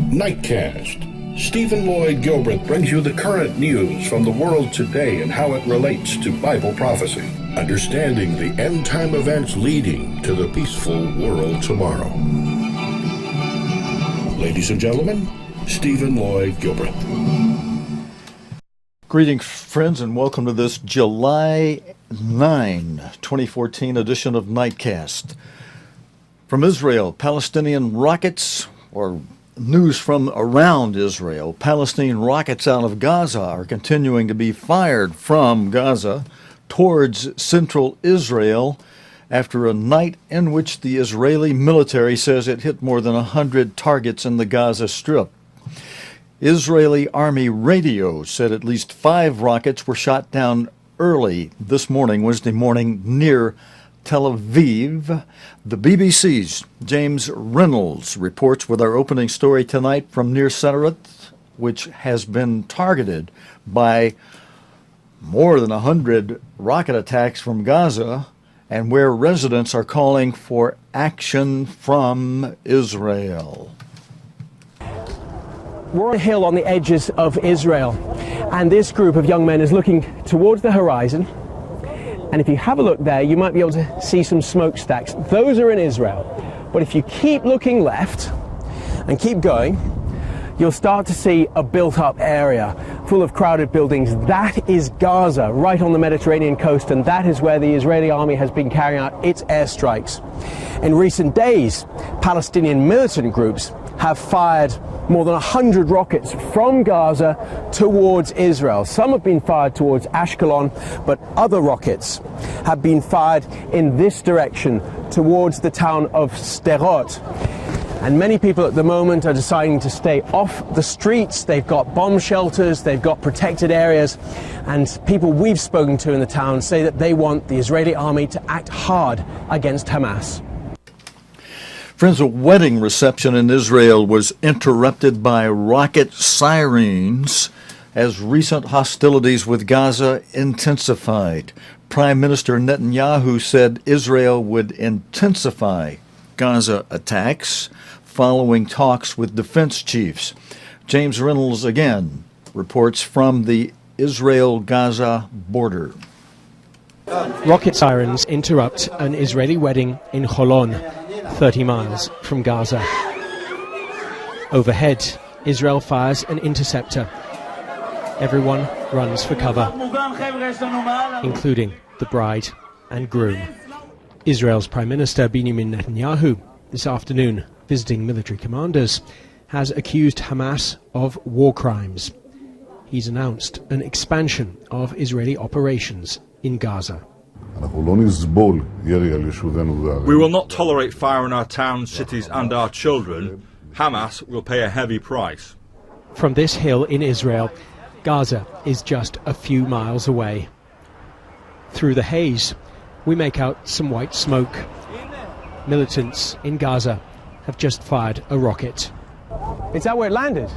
Nightcast. Stephen Lloyd Gilbert brings you the current news from the world today and how it relates to Bible prophecy. Understanding the end-time events leading to the peaceful world tomorrow. Ladies and gentlemen, Stephen Lloyd Gilbert. Greetings, friends, and welcome to this July 9, 2014 edition of Nightcast. From Israel, Palestinian rockets, or news from around Israel, Palestinian rockets out of Gaza are continuing to be fired from Gaza towards central Israel after a night in which the Israeli military says it hit more than 100 targets in the Gaza Strip. Israeli Army radio said at least 5 rockets were shot down early this morning, Wednesday morning, near Tel Aviv. The BBC's James Reynolds reports with our opening story tonight from near Sderot, which has been targeted by more than 100 rocket attacks from Gaza, and where residents are calling for action from Israel. We're on a hill on the edges of Israel, and this group of young men is looking towards the horizon. And if you have a look there, you might be able to see some smokestacks. Those are in Israel. But if you keep looking left and keep going, you'll start to see a built-up area full of crowded buildings. That is Gaza, right on the Mediterranean coast, and that is where the Israeli army has been carrying out its airstrikes. In recent days, Palestinian militant groups have fired more than 100 rockets from Gaza towards Israel. Some have been fired towards Ashkelon, but other rockets have been fired in this direction towards the town of Sderot. And many people at the moment are deciding to stay off the streets. They've got bomb shelters, they've got protected areas, and people we've spoken to in the town say that they want the Israeli army to act hard against Hamas. Friends, a wedding reception in Israel was interrupted by rocket sirens as recent hostilities with Gaza intensified. Prime Minister Netanyahu said Israel would intensify Gaza attacks following talks with defense chiefs. James Reynolds again reports from the Israel-Gaza border. Rocket sirens interrupt an Israeli wedding in Holland, 30 miles from Gaza. Overhead, Israel fires an interceptor. Everyone runs for cover, including the bride and groom. Israel's Prime Minister Benjamin Netanyahu, this afternoon visiting military commanders, has accused Hamas of war crimes. He's announced an expansion of Israeli operations in Gaza. We will not tolerate fire in our towns, cities and our children. Hamas will pay a heavy price. From this hill in Israel, Gaza is just a few miles away. Through the haze, we make out some white smoke. Militants in Gaza have just fired a rocket. Is that where it landed?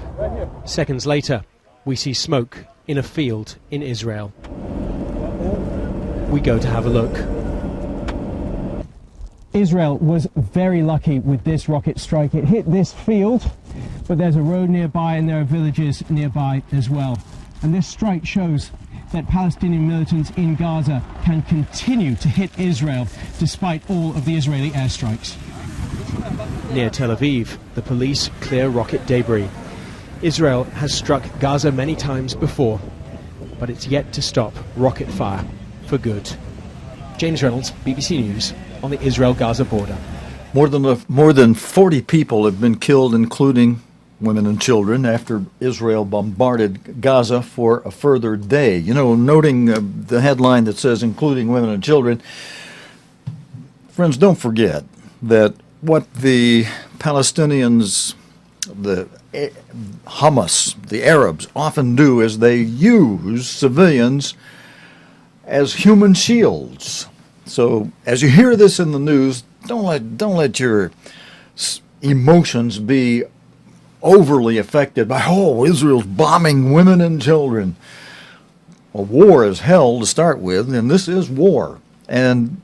Seconds later, we see smoke in a field in Israel. We go to have a look. Israel was very lucky with this rocket strike. It hit this field, but there's a road nearby and there are villages nearby as well. And this strike shows that Palestinian militants in Gaza can continue to hit Israel despite all of the Israeli airstrikes. Near Tel Aviv, the police clear rocket debris. Israel has struck Gaza many times before, but it's yet to stop rocket fire for good. James Reynolds, BBC News, on the Israel-Gaza border. More than 40 people have been killed, including women and children, after Israel bombarded Gaza for a further day. You know, noting the headline that says including women and children, friends, don't forget that what the Palestinians, the Hamas, the Arabs, often do is they use civilians as human shields. So as you hear this in the news, don't let your emotions be overly affected by, oh, Israel's bombing women and children. A war is hell to start with, and this is war. And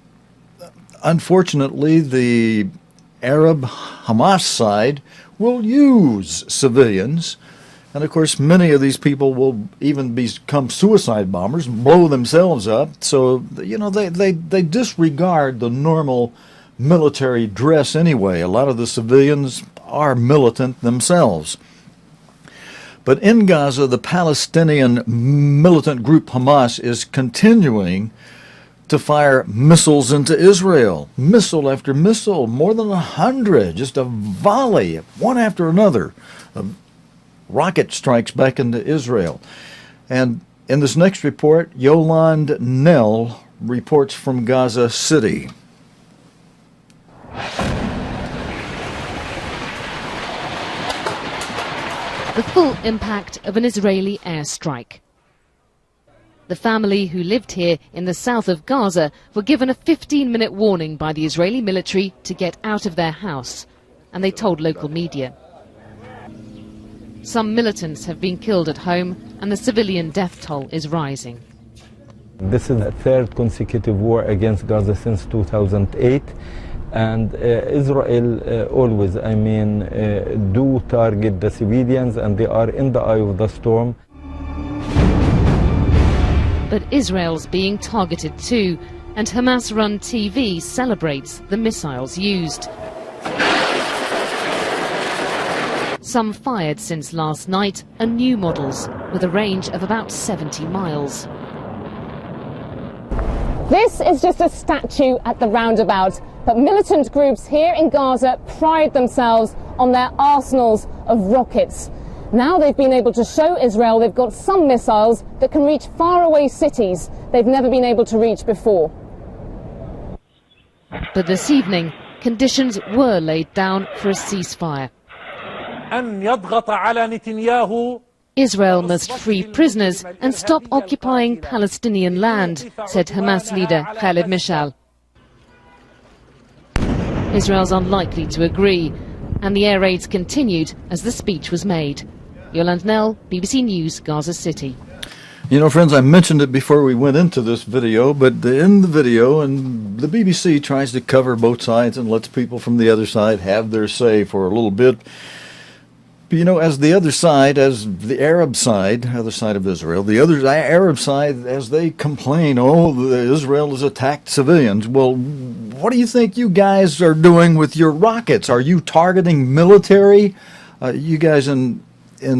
unfortunately, the Arab Hamas side will use civilians. And of course, many of these people will even become suicide bombers, blow themselves up. So, they disregard the normal military dress anyway. A lot of the civilians are militant themselves. But in Gaza, the Palestinian militant group Hamas is continuing to fire missiles into Israel. Missile after missile, more than 100, just a volley, one after another, of rocket strikes back into Israel. And in this next report, Yolande Nell reports from Gaza City. The full impact of an Israeli airstrike. The family who lived here in the south of Gaza were given a 15-minute warning by the Israeli military to get out of their house, and they told local media. Some militants have been killed at home, and the civilian death toll is rising. This is the third consecutive war against Gaza since 2008. And Israel always, do target the civilians, and they are in the eye of the storm. But Israel's being targeted too, and Hamas-run TV celebrates the missiles used. Some fired since last night are new models with a range of about 70 miles. This is just a statue at the roundabout, but militant groups here in Gaza pride themselves on their arsenals of rockets. Now they've been able to show Israel they've got some missiles that can reach faraway cities they've never been able to reach before. But this evening, conditions were laid down for a ceasefire. Israel must free prisoners and stop occupying Palestinian land, said Hamas leader Khalid Mishal. Israel's unlikely to agree, and the air raids continued as the speech was made. Yolande Nell, BBC News, Gaza City. You know, friends, I mentioned it before we went into this video, but in the video, and the BBC tries to cover both sides and lets people from the other side have their say for a little bit. But, as the other side, as the Arab side, other side of Israel, the other Arab side, as they complain, Israel has attacked civilians. Well, what do you think you guys are doing with your rockets? Are you targeting military? You guys in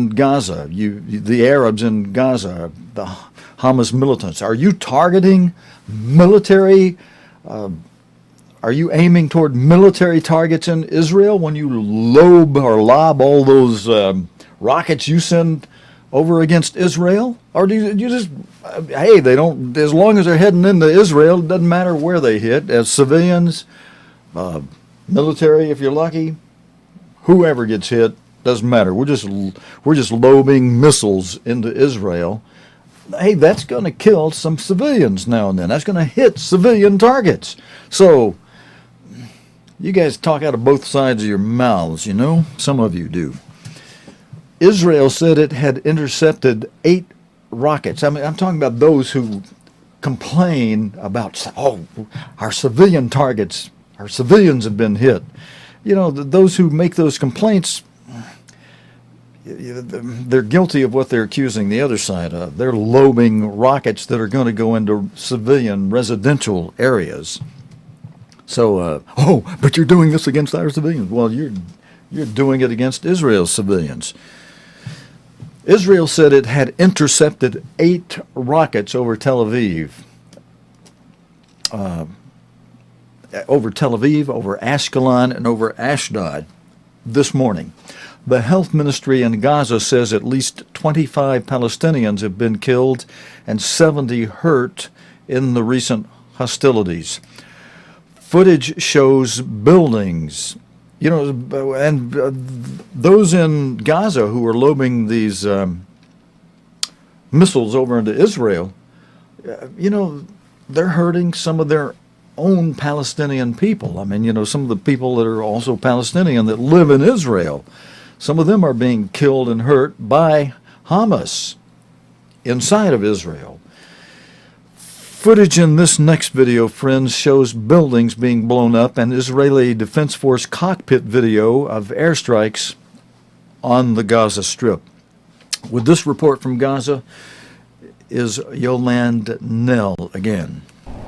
Gaza, the Arabs in Gaza, the Hamas militants, are you targeting military? Are you aiming toward military targets in Israel when you lob all those rockets you send over against Israel? Or do you just, they don't, as long as they're heading into Israel, it doesn't matter where they hit, as civilians, military if you're lucky, whoever gets hit, doesn't matter. We're just lobbing missiles into Israel. Hey, that's going to kill some civilians now and then. That's going to hit civilian targets. So, you guys talk out of both sides of your mouths, Some of you do. Israel said it had intercepted 8 rockets. I'm talking about those who complain about, our civilian targets, our civilians have been hit. Those who make those complaints, they're guilty of what they're accusing the other side of. They're lobbing rockets that are going to go into civilian residential areas. So, but you're doing this against our civilians. Well, you're doing it against Israel's civilians. Israel said it had intercepted 8 rockets over Tel Aviv. Over Ashkelon, and over Ashdod this morning. The health ministry in Gaza says at least 25 Palestinians have been killed and 70 hurt in the recent hostilities. Footage shows buildings, and those in Gaza who are lobbing these missiles over into Israel, they're hurting some of their own Palestinian people. Some of the people that are also Palestinian that live in Israel, some of them are being killed and hurt by Hamas inside of Israel. Footage in this next video, friends, shows buildings being blown up and Israeli Defense Force cockpit video of airstrikes on the Gaza Strip. With this report from Gaza is Yolande Nell again.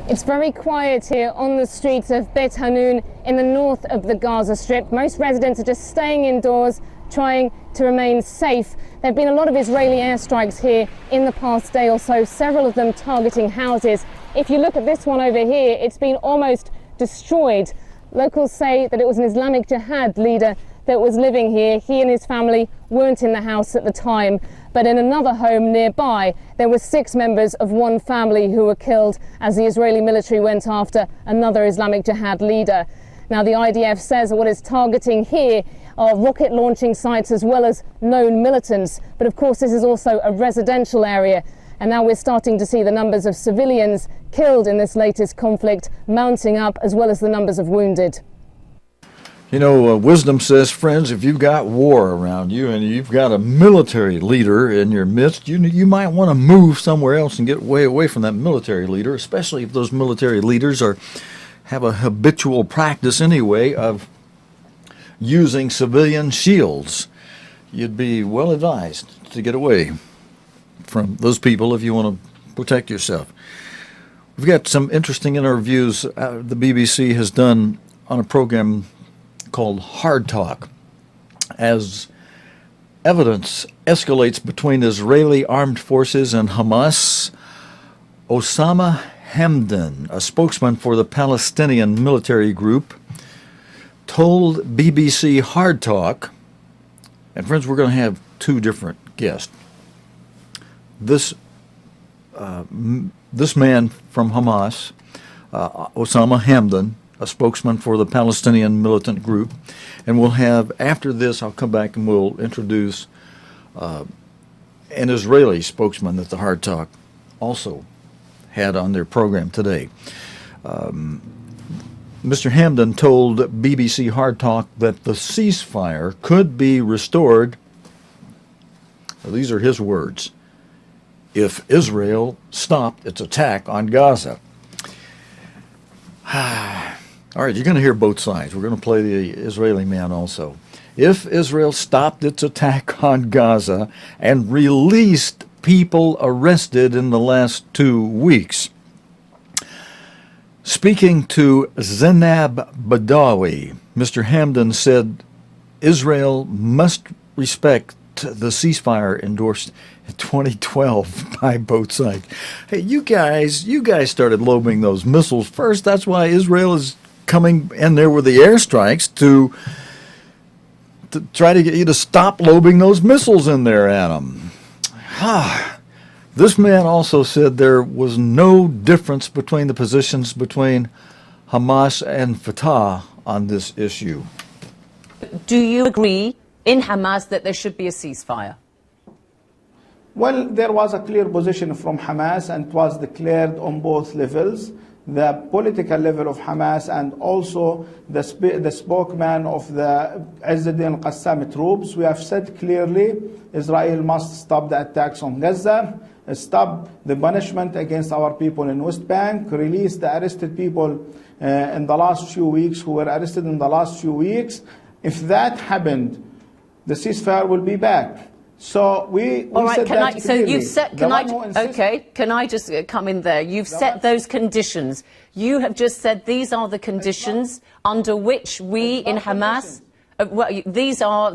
It's very quiet here on the streets of Beit Hanun in the north of the Gaza Strip. Most residents are just staying indoors, trying to remain safe. There have been a lot of Israeli airstrikes here in the past day or so, several of them targeting houses. If you look at this one over here, it's been almost destroyed. Locals say that it was an Islamic Jihad leader that was living here. He and his family weren't in the house at the time, but in another home nearby, there were 6 members of one family who were killed as the Israeli military went after another Islamic Jihad leader. Now, the IDF says what it's targeting here are rocket launching sites as well as known militants. But of course, this is also a residential area. And now we're starting to see the numbers of civilians killed in this latest conflict mounting up, as well as the numbers of wounded. You know, wisdom says, friends, if you've got war around you and you've got a military leader in your midst, you might want to move somewhere else and get way away from that military leader, especially if those military leaders have a habitual practice anyway of using civilian shields. You'd be well advised to get away from those people if you want to protect yourself. We've got some interesting interviews the BBC has done on a program called Hard Talk. As evidence escalates between Israeli armed forces and Hamas, Osama Hamdan, a spokesman for the Palestinian military group, told BBC Hard Talk, and friends, we're going to have 2 different guests. This man from Hamas, Osama Hamdan, a spokesman for the Palestinian militant group, and we'll have, after this, I'll come back and we'll introduce an Israeli spokesman that the Hard Talk also had on their program today. Mr. Hamdan told BBC Hard Talk that the ceasefire could be restored, these are his words, if Israel stopped its attack on Gaza. All right, you're going to hear both sides. We're going to play the Israeli man also. If Israel stopped its attack on Gaza and released people arrested in the last 2 weeks. Speaking to Zainab Badawi, Mr. Hamdan said Israel must respect the ceasefire endorsed in 2012 by both sides. Hey, you guys started lobbing those missiles first. That's why Israel is coming in there with the airstrikes to try to get you to stop lobbing those missiles in there at them. This man also said there was no difference between the positions between Hamas and Fatah on this issue. Do you agree in Hamas that there should be a ceasefire? Well, there was a clear position from Hamas, and it was declared on both levels, the political level of Hamas and also the spokesman of the Izzuddin al-Qassam troops. We have said clearly Israel must stop the attacks on Gaza, stop the punishment against our people in West Bank, release the arrested people in the last few weeks who were arrested in the last few weeks. If that happened, the ceasefire will be back. So we all right, said can that I, so clearly. you've set, can I, okay, can I just come in there? You've set those conditions. You have just said these are the conditions under which we in Hamas, well, these are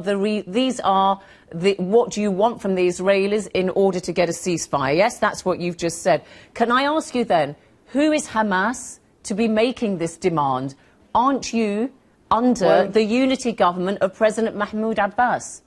what you want from the Israelis in order to get a ceasefire. Yes, that's what you've just said. Can I ask you then, who is Hamas to be making this demand? Aren't you under the unity government of President Mahmoud Abbas?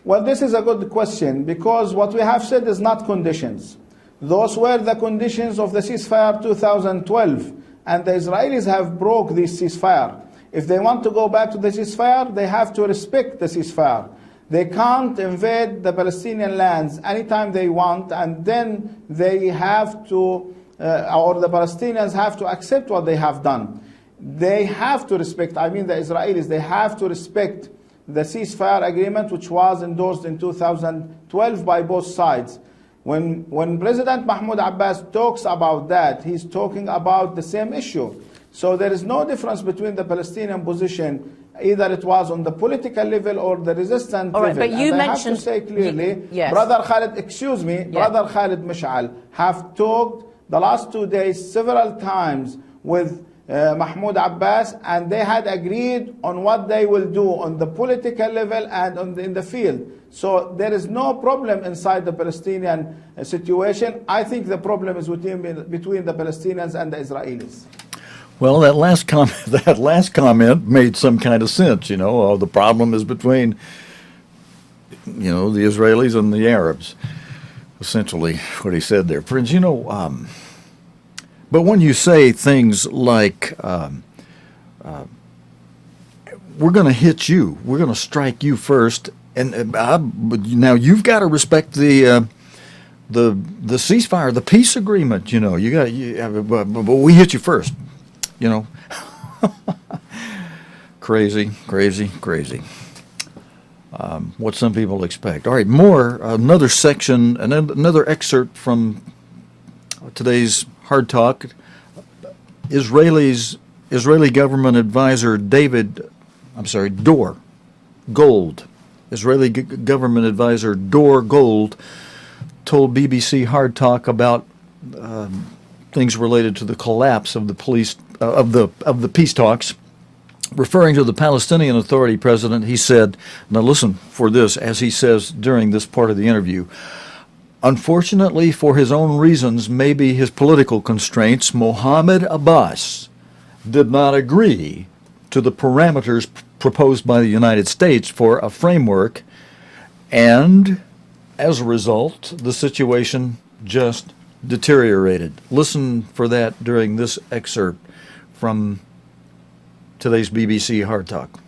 Well, this is a good question, because what we have said is not conditions. Those were the conditions of the ceasefire 2012, and the Israelis have broke this ceasefire. If they want to go back to the ceasefire, they have to respect the ceasefire. They can't invade the Palestinian lands anytime they want, and then they have to, or the Palestinians have to accept what they have done. They have to respect, I mean the Israelis, they have to respect the ceasefire agreement which was endorsed in 2012 by both sides. When President Mahmoud Abbas talks about that, he's talking about the same issue. So there is no difference between the Palestinian position, either it was on the political level or the resistance All right, level. but you and mentioned, I have to say clearly, yes. Brother Khalid, excuse me, Brother Khalid Mish'al have talked the last 2 days several times with Mahmoud Abbas, and they had agreed on what they will do on the political level and in the field. So there is no problem inside the Palestinian situation. I think the problem is between the Palestinians and the Israelis. Well, that last comment made some kind of sense. You know, the problem is between, you know, the Israelis and the Arabs. Essentially, what he said there, friends. You know, but when you say things like, "We're going to hit you, we're going to strike you first," and now you've got to respect the ceasefire, the peace agreement. You know, but we hit you first. You know, crazy. What some people expect. All right, another section, another excerpt from today's Hard Talk. Israeli government advisor Dore Gold. Israeli government advisor Dore Gold told BBC Hard Talk about things related to the collapse of the peace talks. Referring to the Palestinian Authority president, he said, now listen for this, as he says during this part of the interview, unfortunately for his own reasons, maybe his political constraints, Mohammed Abbas did not agree to the parameters proposed by the United States for a framework, and as a result, the situation just deteriorated. Listen for that during this excerpt from today's BBC Hard Talk.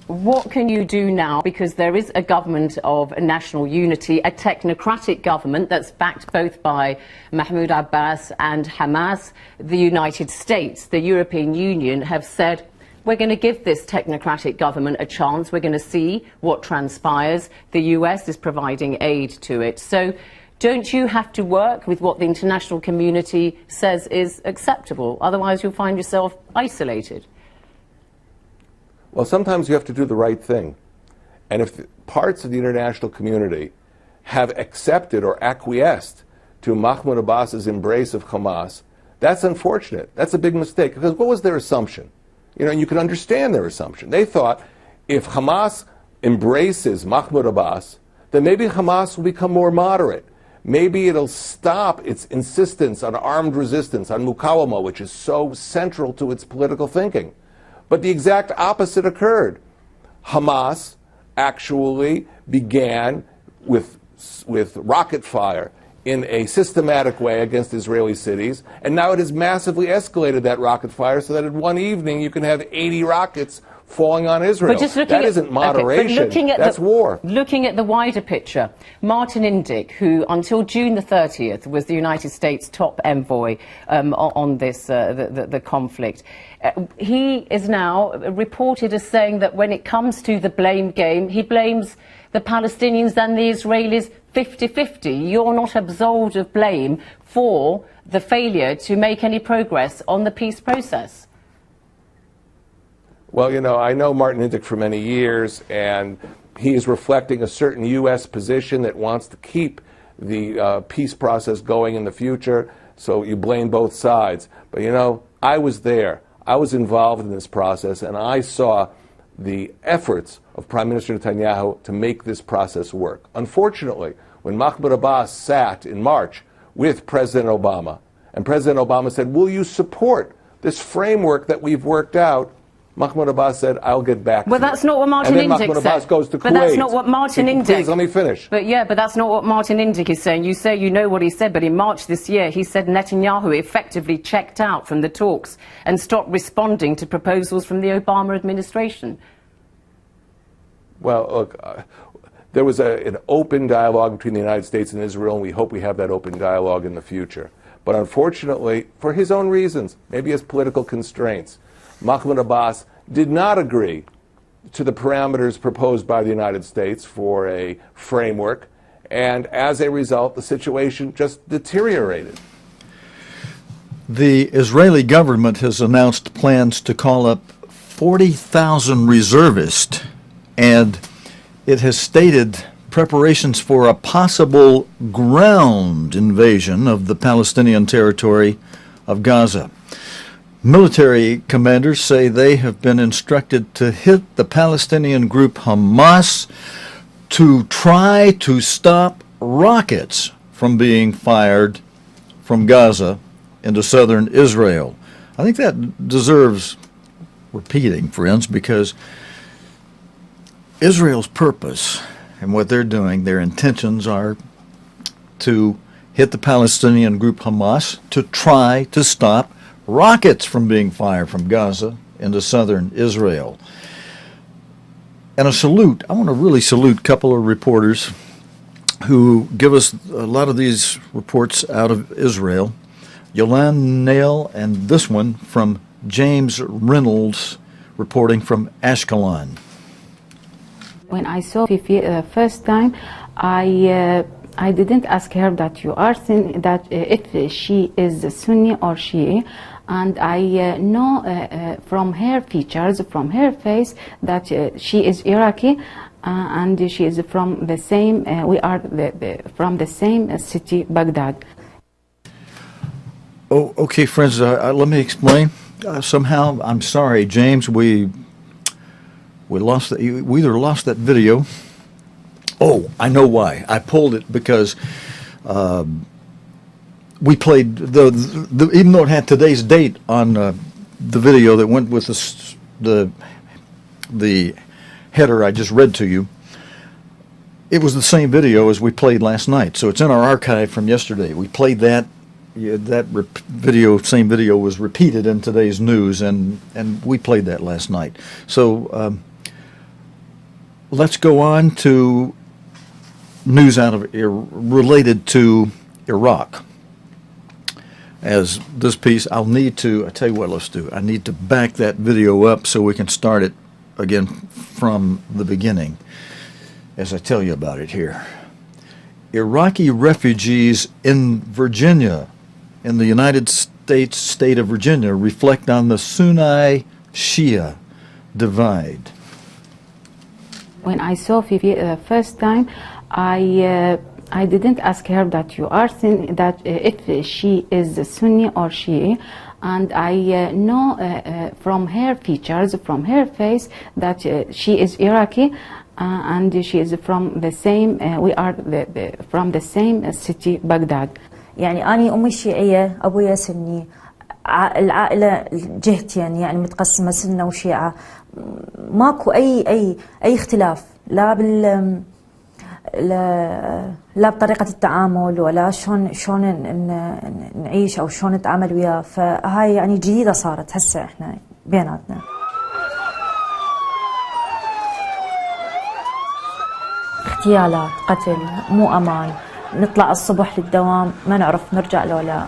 What can you do now? Because there is a government of national unity, a technocratic government that's backed both by Mahmoud Abbas and Hamas. The United States, the European Union have said, we're going to give this technocratic government a chance. We're going to see what transpires. The US is providing aid to it. So don't you have to work with what the international community says is acceptable? Otherwise, you'll find yourself isolated. Well, sometimes you have to do the right thing. And if parts of the international community have accepted or acquiesced to Mahmoud Abbas's embrace of Hamas, that's unfortunate. That's a big mistake. Because what was their assumption? You know, and you can understand their assumption. They thought if Hamas embraces Mahmoud Abbas, then maybe Hamas will become more moderate. Maybe it'll stop its insistence on armed resistance, on mukawama, which is so central to its political thinking. But the exact opposite occurred. Hamas actually began with rocket fire in a systematic way against Israeli cities, and now it has massively escalated that rocket fire so that in one evening you can have 80 rockets falling on Israel. But just that isn't moderation, that's war. Looking at the wider picture, Martin Indyk, who until June the 30th was the United States top envoy on this, the conflict, he is now reported as saying that when it comes to the blame game, he blames the Palestinians and the Israelis 50-50. You're not absolved of blame for the failure to make any progress on the peace process. Well, you know, I know Martin Indyk for many years, and he is reflecting a certain U.S. position that wants to keep the peace process going in the future, so you blame both sides. But, you know, I was there. I was involved in this process, and I saw the efforts of Prime Minister Netanyahu to make this process work. Unfortunately, when Mahmoud Abbas sat in March with President Obama, and President Obama said, will you support this framework that we've worked out, Mahmoud Abbas said, I'll get back to you. Well, that's not what Martin Indyk said. Indyk Mahmoud Abbas goes to Kuwait. But that's not what Martin Indyk... Please, let me finish. But yeah, but that's not what Martin Indyk is saying. You say you know what he said, but in March this year, he said Netanyahu effectively checked out from the talks and stopped responding to proposals from the Obama administration. Well, look, there was an open dialogue between the United States and Israel, and we hope we have that open dialogue in the future. But unfortunately, for his own reasons, maybe his political constraints, Mahmoud Abbas did not agree to the parameters proposed by the United States for a framework, And as a result, the situation just deteriorated. The Israeli government has announced plans to call up 40,000 reservists, and it has stated preparations for a possible ground invasion of the Palestinian territory of Gaza. Military commanders say they have been instructed to hit the Palestinian group Hamas to try to stop rockets from being fired from Gaza into southern Israel. I think that deserves repeating, friends, because Israel's purpose and what they're doing, their intentions are to hit the Palestinian group Hamas to try to stop rockets from being fired from Gaza into southern Israel. And I want to really salute a couple of reporters who give us a lot of these reports out of Israel. Yolande Nail and this one from James Reynolds reporting from Ashkelon. When I saw Fifi the first time, I didn't ask her that you are that if she is Sunni or Shia, and I know from her features, from her face, that she is Iraqi, and she is from the same. We are from the same city, Baghdad. Oh, okay, friends. Let me explain. Somehow, I'm sorry, James. We lost that. We either lost that video. Oh, I know why. I pulled it because we played the even though it had today's date on the video that went with the header I just read to you. It was the same video as we played last night, so it's in our archive from yesterday. We played that. Same video was repeated in today's news, and we played that last night. So let's go on to news out of related to Iraq. As this piece, I tell you what, let's do. I need to back that video up so we can start it again from the beginning as I tell you about it here. Iraqi refugees in Virginia, in the United States state of Virginia, reflect on the Sunni-Shia divide. When I saw Fifi the first time, I didn't ask her that you are that if she is Sunni or Shia, and I know from her features, from her face, that she is Iraqi, and she is from the same. We are from the same city, Baghdad. يعني أنا أمي شيعية أبويا سني العائلة جهتين يعني متقسمة سنة وشيعة ماكو أي اختلاف لا بطريقة التعامل ولا شلون نعيش أو شلون نتعامل وياه فهاي يعني جديدة صارت هسه إحنا بيناتنا. اغتيالات قتل مو أمان نطلع الصبح للدوام ما نعرف نرجع لو لا.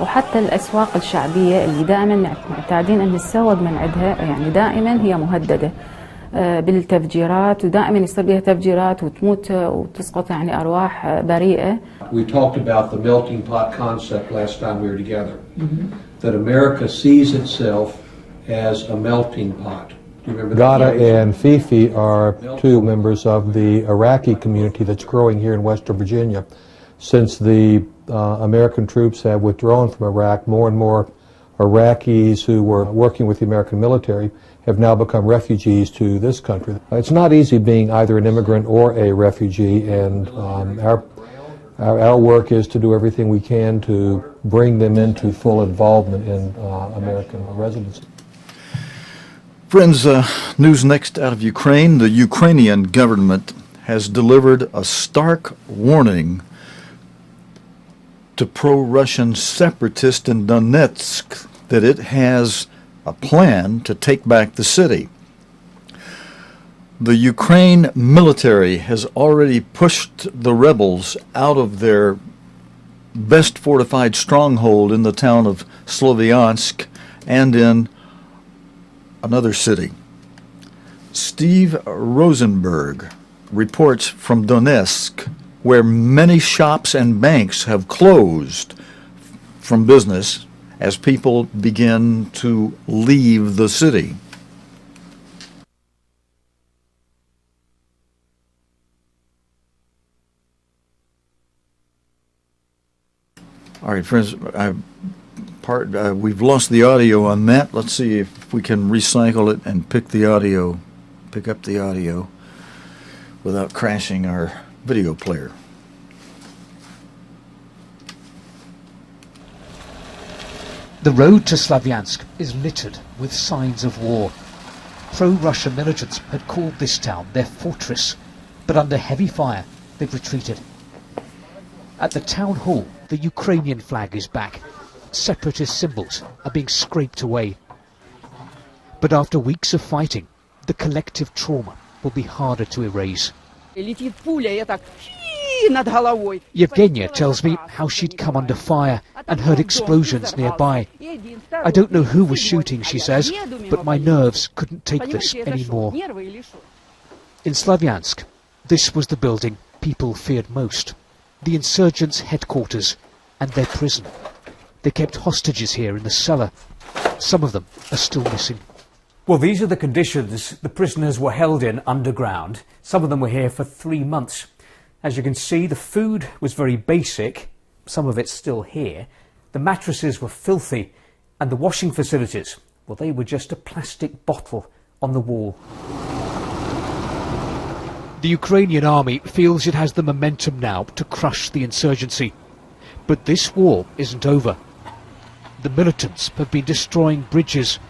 وحتى الأسواق الشعبية اللي دائما معتادين أن نتسوق من عندها يعني دائما هي مهددة بالتفجيرات ودائما يصير بها تفجيرات وتموت وتسقط يعني أرواح بريئة. We talked about the melting pot concept last time we were together. That America sees itself as a melting pot. Gada and Fifi are two members of the Iraqi community that's growing here in Western Virginia. Since the American troops have withdrawn from Iraq, more and more Iraqis who were working with the American military have now become refugees to this country. It's not easy being either an immigrant or a refugee, and our work is to do everything we can to bring them into full involvement in American residency. Friends, news next out of Ukraine. The Ukrainian government has delivered a stark warning to pro-Russian separatists in Donetsk that it has a plan to take back the city. The Ukraine military has already pushed the rebels out of their best fortified stronghold in the town of Sloviansk and in another city Steve Rosenberg reports from Donetsk, where many shops and banks have closed from business as people begin to leave the city. All right, friends, we've lost the audio on that. Let's see if we can recycle it and pick up the audio without crashing our video player. The road to Slavyansk is littered with signs of war. Pro-Russian militants had called this town their fortress, but under heavy fire they've retreated. At the town hall, the Ukrainian flag is back. Separatist symbols are being scraped away. But after weeks of fighting, the collective trauma will be harder to erase. Yevgenia tells me how she'd come under fire and heard explosions nearby. I don't know who was shooting, she says, but my nerves couldn't take this anymore. In Slavyansk, this was the building people feared most. The insurgents' headquarters and their prison. They kept hostages here in the cellar. Some of them are still missing. Well, these are the conditions the prisoners were held in underground. Some of them were here for 3 months. As you can see, the food was very basic. Some of it's still here. The mattresses were filthy. And the washing facilities, well, they were just a plastic bottle on the wall. The Ukrainian army feels it has the momentum now to crush the insurgency. But this war isn't over. The militants have been destroying bridges,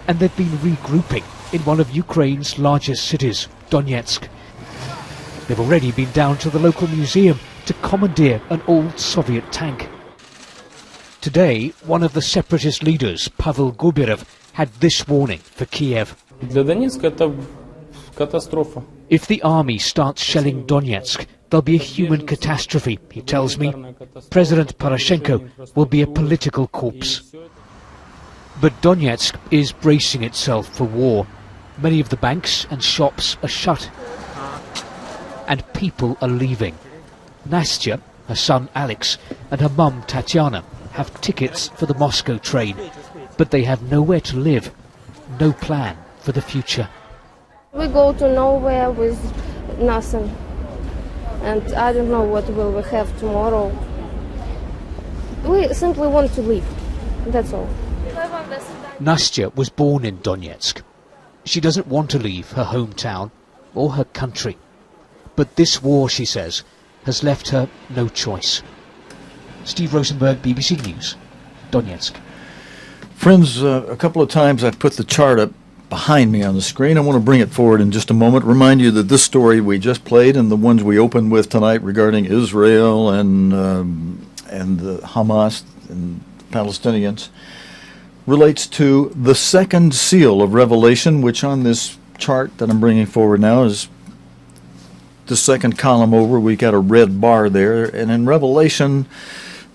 and they've been regrouping in one of Ukraine's largest cities, Donetsk. They've already been down to the local museum to commandeer an old Soviet tank. Today, one of the separatist leaders, Pavel Guberev, had this warning for Kiev. If the army starts shelling Donetsk, there'll be a human catastrophe, he tells me. President Poroshenko will be a political corpse. But Donetsk is bracing itself for war. Many of the banks and shops are shut. And people are leaving. Nastya, her son Alex, and her mum Tatiana have tickets for the Moscow train. But they have nowhere to live, no plan for the future. We go to nowhere with nothing. And I don't know what will we have tomorrow. We simply want to leave. That's all. Nastya was born in Donetsk. She doesn't want to leave her hometown or her country. But this war, she says, has left her no choice. Steve Rosenberg, BBC News, Donetsk. Friends, a couple of times I've put the chart up behind me on the screen. I want to bring it forward in just a moment. Remind you that this story we just played and the ones we opened with tonight regarding Israel and the Hamas and Palestinians relates to the second seal of Revelation, which on this chart that I'm bringing forward now is the second column over. We got a red bar there, and in Revelation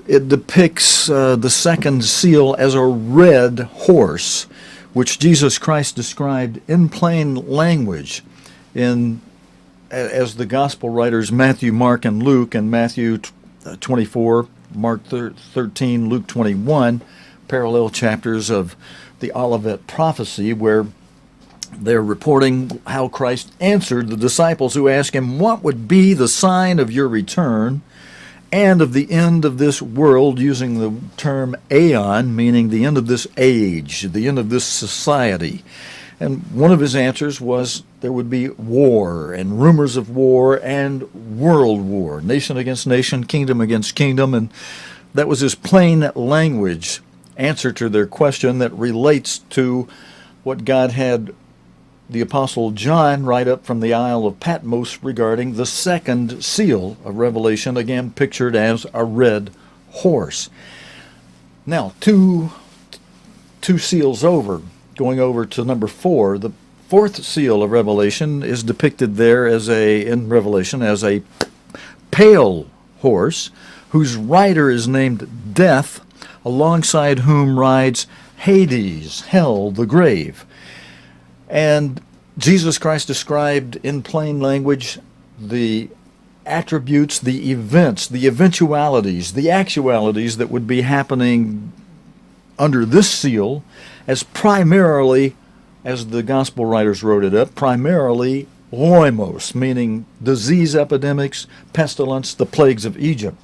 it depicts the second seal as a red horse, which Jesus Christ described in plain language as the gospel writers Matthew, Mark, and Luke, and Matthew 24, Mark 13, Luke 21, parallel chapters of the Olivet prophecy, where they're reporting how Christ answered the disciples who asked him, what would be the sign of your return and of the end of this world, using the term aeon, meaning the end of this age, the end of this society. And one of his answers was there would be war and rumors of war and world war, nation against nation, kingdom against kingdom. And that was his plain language answer to their question that relates to what God had the Apostle John write up from the Isle of Patmos regarding the second seal of Revelation, again pictured as a red horse. Now, two seals over, going over to number 4, the fourth seal of Revelation is depicted there in Revelation as a pale horse whose rider is named Death, alongside whom rides Hades, hell, the grave. And Jesus Christ described in plain language the attributes, the events, the eventualities, the actualities that would be happening under this seal as primarily, as the gospel writers wrote it up, primarily loimos, meaning disease epidemics, pestilence, the plagues of Egypt.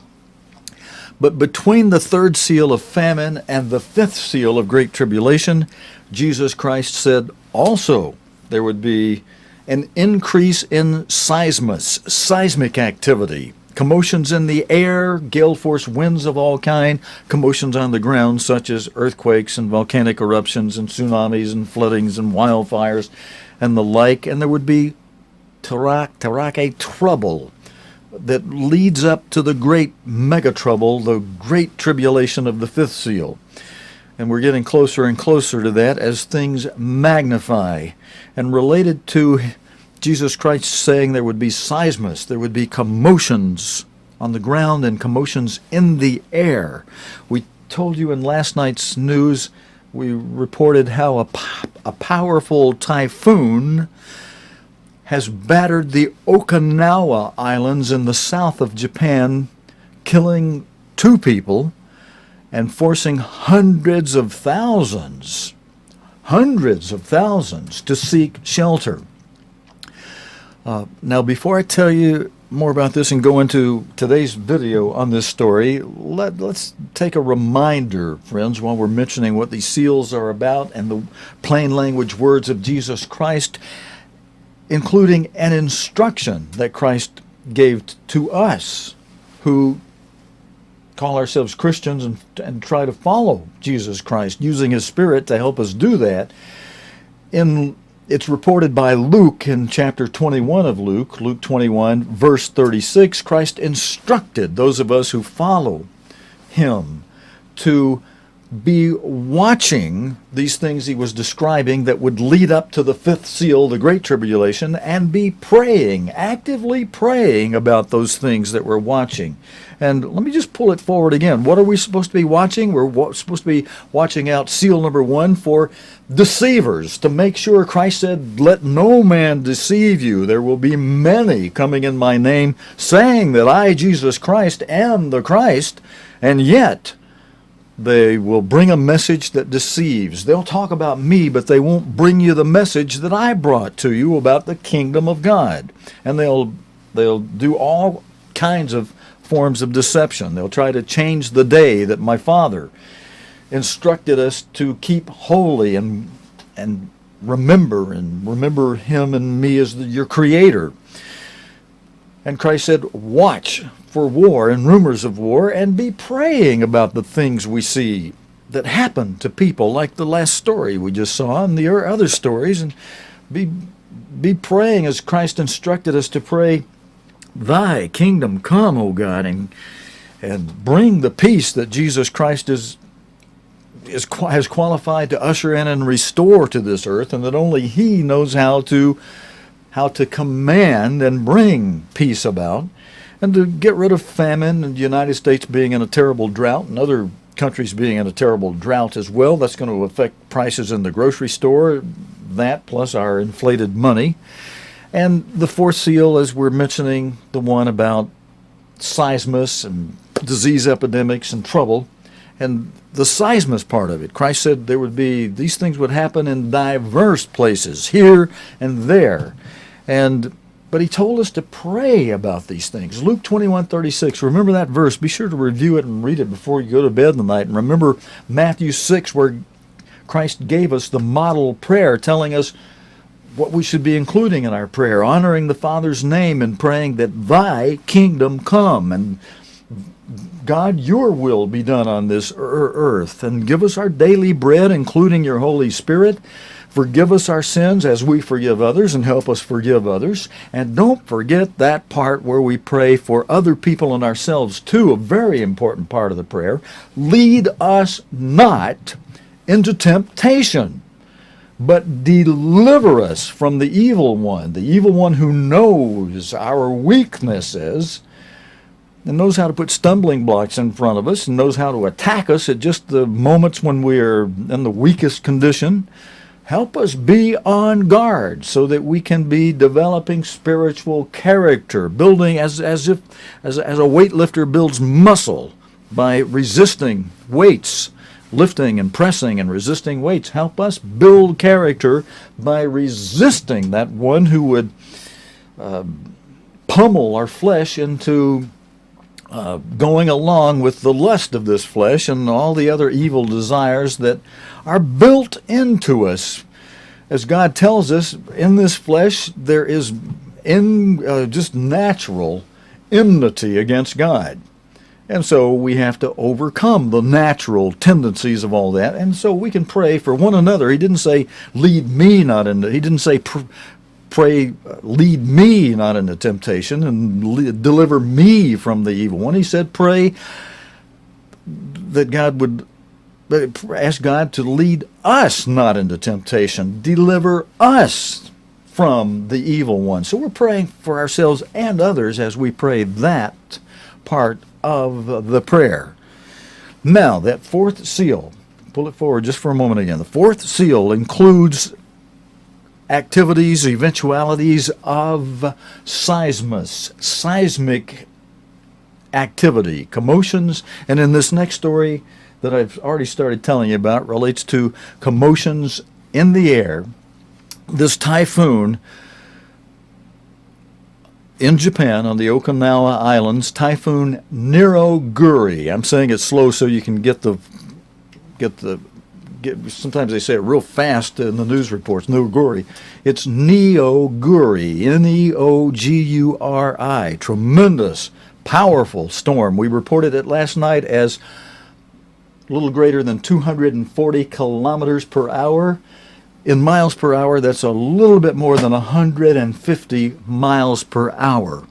But between the third seal of famine and the fifth seal of great tribulation, Jesus Christ said also there would be an increase in seismic activity, commotions in the air, gale force winds of all kind, commotions on the ground such as earthquakes and volcanic eruptions and tsunamis and floodings and wildfires and the like. And there would be terake trouble that leads up to the great mega trouble, the great tribulation of the fifth seal. And we're getting closer and closer to that as things magnify. And related to Jesus Christ saying there would be seismus, there would be commotions on the ground and commotions in the air. We told you in last night's news, we reported how a powerful typhoon has battered the Okinawa Islands in the south of Japan, killing 2 people and forcing hundreds of thousands to seek shelter. Now, before I tell you more about this and go into today's video on this story, let's take a reminder, friends, while we're mentioning what these seals are about and the plain language words of Jesus Christ, including an instruction that Christ gave to us who call ourselves Christians and try to follow Jesus Christ, using His Spirit to help us do that. It's reported by Luke in chapter 21 of Luke 21, verse 36. Christ instructed those of us who follow Him to be watching these things He was describing that would lead up to the fifth seal, the Great Tribulation, and be praying, actively praying about those things that we're watching. And let me just pull it forward again. What are we supposed to be watching? We're supposed to be watching out seal number 1 for deceivers, to make sure Christ said, "Let no man deceive you. There will be many coming in my name, saying that I, Jesus Christ, am the Christ, and yet they will bring a message that deceives. They'll talk about me, but they won't bring you the message that I brought to you about the kingdom of God." And they'll do all kinds of forms of deception. They'll try to change the day that my Father instructed us to keep holy and remember Him and me as your Creator. And Christ said, watch for war and rumors of war, and be praying about the things we see that happen to people, like the last story we just saw and the other stories, and be praying as Christ instructed us to pray, "Thy kingdom come, O God," and bring the peace that Jesus Christ has qualified to usher in and restore to this earth, and that only He knows how to command and bring peace about, and to get rid of famine, and the United States being in a terrible drought and other countries being in a terrible drought as well. That's going to affect prices in the grocery store, that plus our inflated money. And the fourth seal, as we're mentioning, the one about seismus and disease epidemics and trouble. And the seismus part of it, Christ said these things would happen in diverse places, here and there. But He told us to pray about these things. Luke 21:36, remember that verse. Be sure to review it and read it before you go to bed in the night. And remember Matthew 6, where Christ gave us the model prayer, telling us what we should be including in our prayer, honoring the Father's name and praying that Thy kingdom come, and God, your will be done on this earth, and give us our daily bread, including your Holy Spirit. Forgive us our sins as we forgive others, and help us forgive others. And don't forget that part where we pray for other people and ourselves too, a very important part of the prayer. Lead us not into temptation, but deliver us from the evil one who knows our weaknesses and knows how to put stumbling blocks in front of us and knows how to attack us at just the moments when we are in the weakest condition. Help us be on guard so that we can be developing spiritual character, building as a weightlifter builds muscle by resisting weights, lifting and pressing and resisting weights. Help us build character by resisting that one who would pummel our flesh into going along with the lust of this flesh and all the other evil desires that are built into us. As God tells us, in this flesh there is just natural enmity against God. And so we have to overcome the natural tendencies of all that. And so we can pray for one another. He didn't say, lead me not into, he didn't say, pray, lead me not into temptation and deliver me from the evil one. He said, pray that God would, ask God to lead us not into temptation, deliver us from the evil one. So we're praying for ourselves and others as we pray that part of the prayer. Now, that fourth seal, pull it forward just for a moment again. The fourth seal includes activities, eventualities of seismic activity, commotions, and in this next story that I've already started telling you about relates to commotions in the air. This typhoon in Japan on the Okinawa Islands, Typhoon Neoguri. I'm saying it slow so you can get sometimes they say it real fast in the news reports. Neoguri. It's Neoguri. Neoguri. Tremendous, powerful storm. We reported it last night as a little greater than 240 kilometers per hour. In miles per hour, that's a little bit more than 150 miles per hour.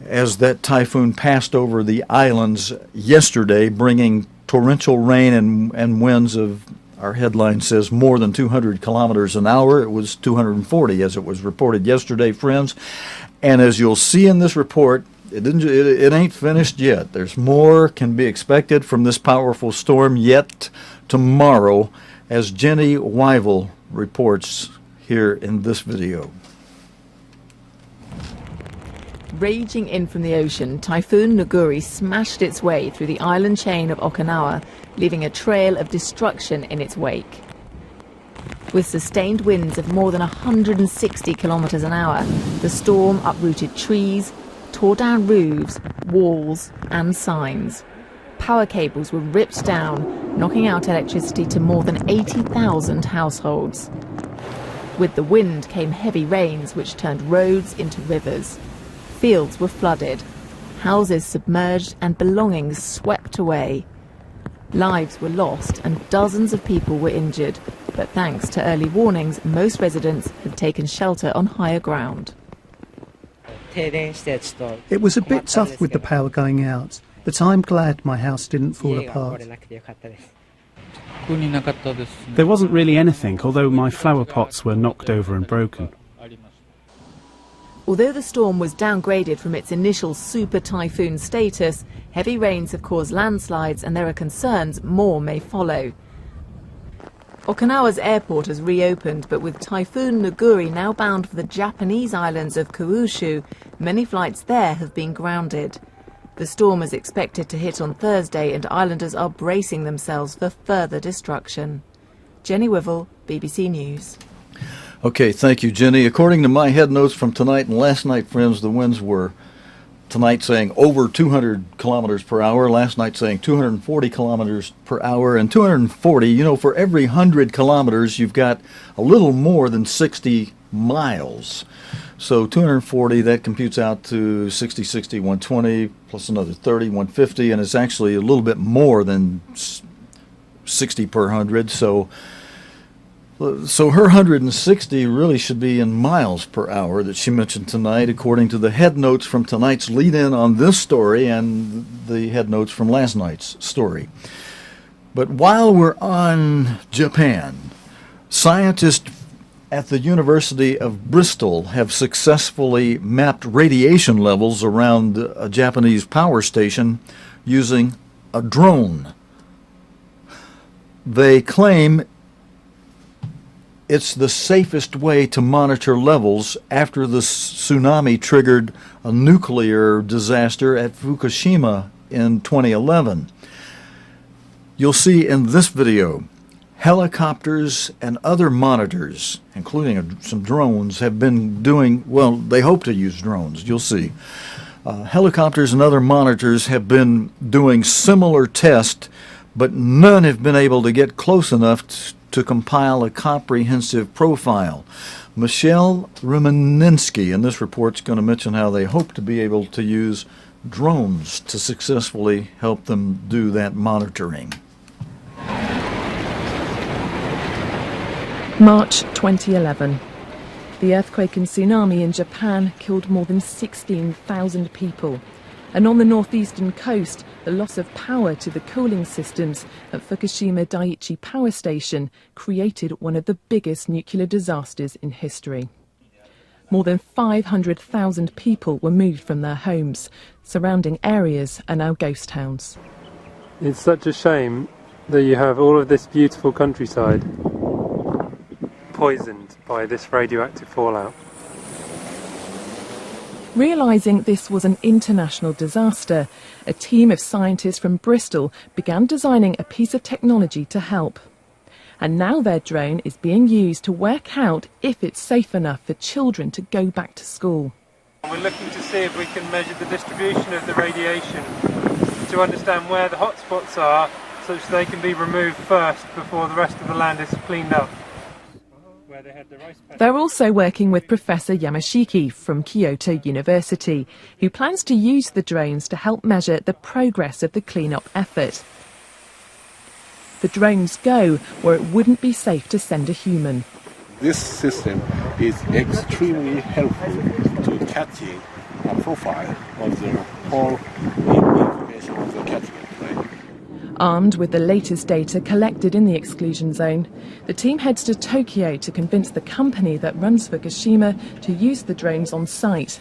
As that typhoon passed over the islands yesterday, bringing torrential rain and winds of, our headline says, more than 200 kilometers an hour. It was 240 as it was reported yesterday, friends. And as you'll see in this report, it ain't finished yet. There's more can be expected from this powerful storm yet tomorrow, as Jenny Wyville reports here in this video. Raging in from the ocean, Typhoon Neoguri smashed its way through the island chain of Okinawa, leaving a trail of destruction in its wake. With sustained winds of more than 160 kilometers an hour, the storm uprooted trees, tore down roofs, walls and signs. Power cables were ripped down, knocking out electricity to more than 80,000 households. With the wind came heavy rains which turned roads into rivers. Fields were flooded, houses submerged and belongings swept away. Lives were lost and dozens of people were injured, but thanks to early warnings, most residents had taken shelter on higher ground. It was a bit tough with the power going out, but I'm glad my house didn't fall apart. There wasn't really anything, although my flower pots were knocked over and broken. Although the storm was downgraded from its initial super typhoon status, heavy rains have caused landslides and there are concerns more may follow. Okinawa's airport has reopened, but with Typhoon Neoguri now bound for the Japanese islands of Kyushu, many flights there have been grounded. The storm is expected to hit on Thursday and islanders are bracing themselves for further destruction. Jenny Wyville, BBC News. Okay, thank you, Jenny. According to my head notes from tonight and last night, friends, the winds were tonight saying over 200 kilometers per hour, last night saying 240 kilometers per hour, and 240, you know, for every 100 kilometers, you've got a little more than 60 miles. So 240, that computes out to 60, 120, plus another 30, 150, and it's actually a little bit more than 60 per 100. So her 160 really should be in miles per hour that she mentioned tonight, according to the head notes from tonight's lead-in on this story and the head notes from last night's story. But while we're on Japan, scientists at the University of Bristol have successfully mapped radiation levels around a Japanese power station using a drone. They claim it's the safest way to monitor levels after the tsunami triggered a nuclear disaster at Fukushima in 2011. You'll see in this video, helicopters and other monitors, including some drones, have been doing, well, they hope to use drones, you'll see. Helicopters and other monitors have been doing similar tests, but none have been able to get close enough to compile a comprehensive profile. Michelle Rumininski in this report is going to mention how they hope to be able to use drones to successfully help them do that monitoring. March 2011. The earthquake and tsunami in Japan killed more than 16,000 people. And on the northeastern coast, the loss of power to the cooling systems at Fukushima Daiichi Power Station created one of the biggest nuclear disasters in history. More than 500,000 people were moved from their homes. Surrounding areas are now ghost towns. It's such a shame that you have all of this beautiful countryside poisoned by this radioactive fallout. Realising this was an international disaster, a team of scientists from Bristol began designing a piece of technology to help. And now their drone is being used to work out if it's safe enough for children to go back to school. We're looking to see if we can measure the distribution of the radiation to understand where the hotspots are, such they can be removed first before the rest of the land is cleaned up. They're also working with Professor Yamashiki from Kyoto University, who plans to use the drones to help measure the progress of the clean-up effort. The drones go where it wouldn't be safe to send a human. This system is extremely helpful to catching a profile of the whole information of the catchment. Armed with the latest data collected in the exclusion zone, the team heads to Tokyo to convince the company that runs Fukushima to use the drones on site.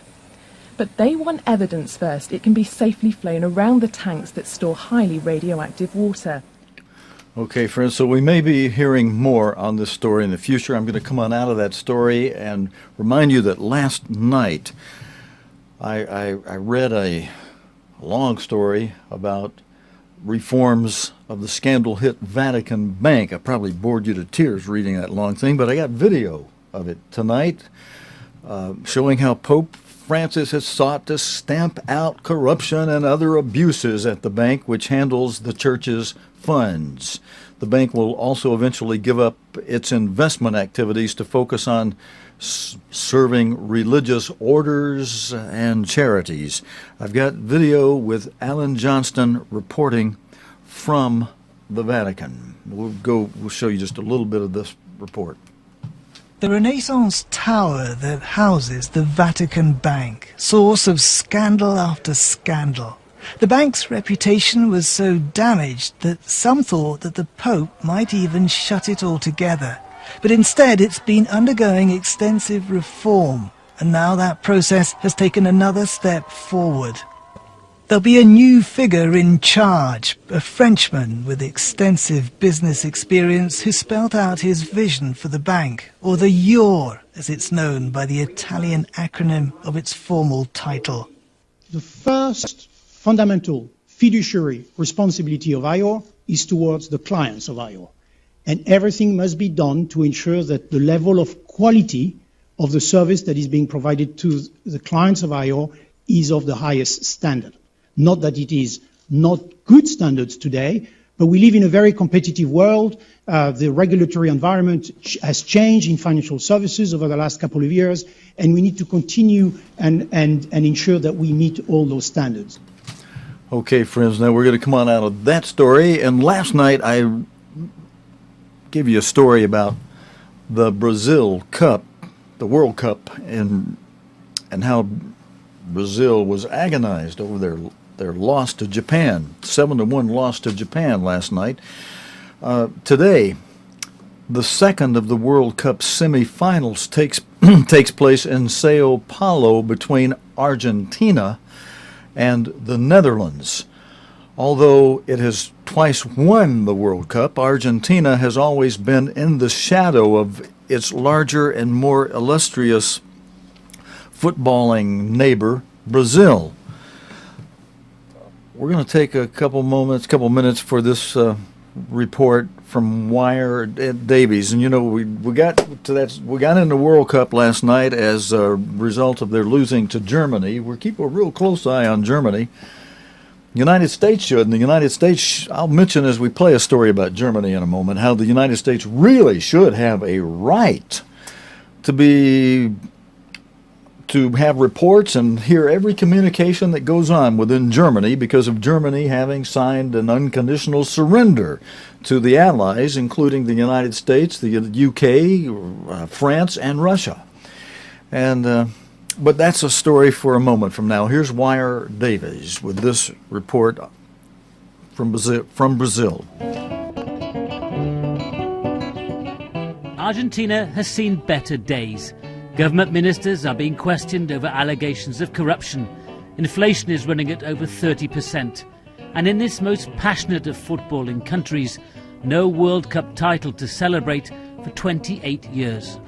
But they want evidence first it can be safely flown around the tanks that store highly radioactive water. Okay, friends, so we may be hearing more on this story in the future. I'm going to come on out of that story and remind you that last night I read a long story about reforms of the scandal-hit Vatican Bank. I probably bored you to tears reading that long thing, but I got video of it tonight showing how Pope Francis has sought to stamp out corruption and other abuses at the bank, which handles the church's funds. The bank will also eventually give up its investment activities to focus on serving religious orders and charities. I've got video with Alan Johnston reporting from the Vatican. We'll show you just a little bit of this report. The Renaissance tower that houses the Vatican Bank, source of scandal after scandal. The bank's reputation was so damaged that some thought that the Pope might even shut it altogether. But instead it's been undergoing extensive reform, and now that process has taken another step forward. There'll be a new figure in charge, a Frenchman with extensive business experience who spelt out his vision for the bank, or the IOR, as it's known by the Italian acronym of its formal title. The first fundamental fiduciary responsibility of IOR is towards the clients of IOR. And everything must be done to ensure that the level of quality of the service that is being provided to the clients of IOR is of the highest standard. Not that it is not good standards today, but we live in a very competitive world. The regulatory environment has changed in financial services over the last couple of years, and we need to continue and ensure that we meet all those standards. Okay, friends, now we're going to come on out of that story. And last night I gave you a story about the Brazil Cup, the World Cup, and how Brazil was agonized over their loss to Japan, 7-1 loss to Japan last night. Today, the second of the World Cup semifinals takes place in Sao Paulo between Argentina and the Netherlands. Although it has twice won the World Cup, Argentina has always been in the shadow of its larger and more illustrious footballing neighbor, Brazil. We're going to take a couple minutes for this report from Wire Davies. And you know, we got to that. We got in the World Cup last night as a result of their losing to Germany. We're keeping a real close eye on Germany. United States should, and the United States, I'll mention as we play a story about Germany in a moment, how the United States really should have a right to have reports and hear every communication that goes on within Germany because of Germany having signed an unconditional surrender to the Allies, including the United States, the UK, France, and Russia. And but that's a story for a moment from now. Here's Wire Davies with this report from Brazil. Argentina has seen better days. Government ministers are being questioned over allegations of corruption. Inflation is running at over 30%. And in this most passionate of footballing countries, no World Cup title to celebrate for 28 years.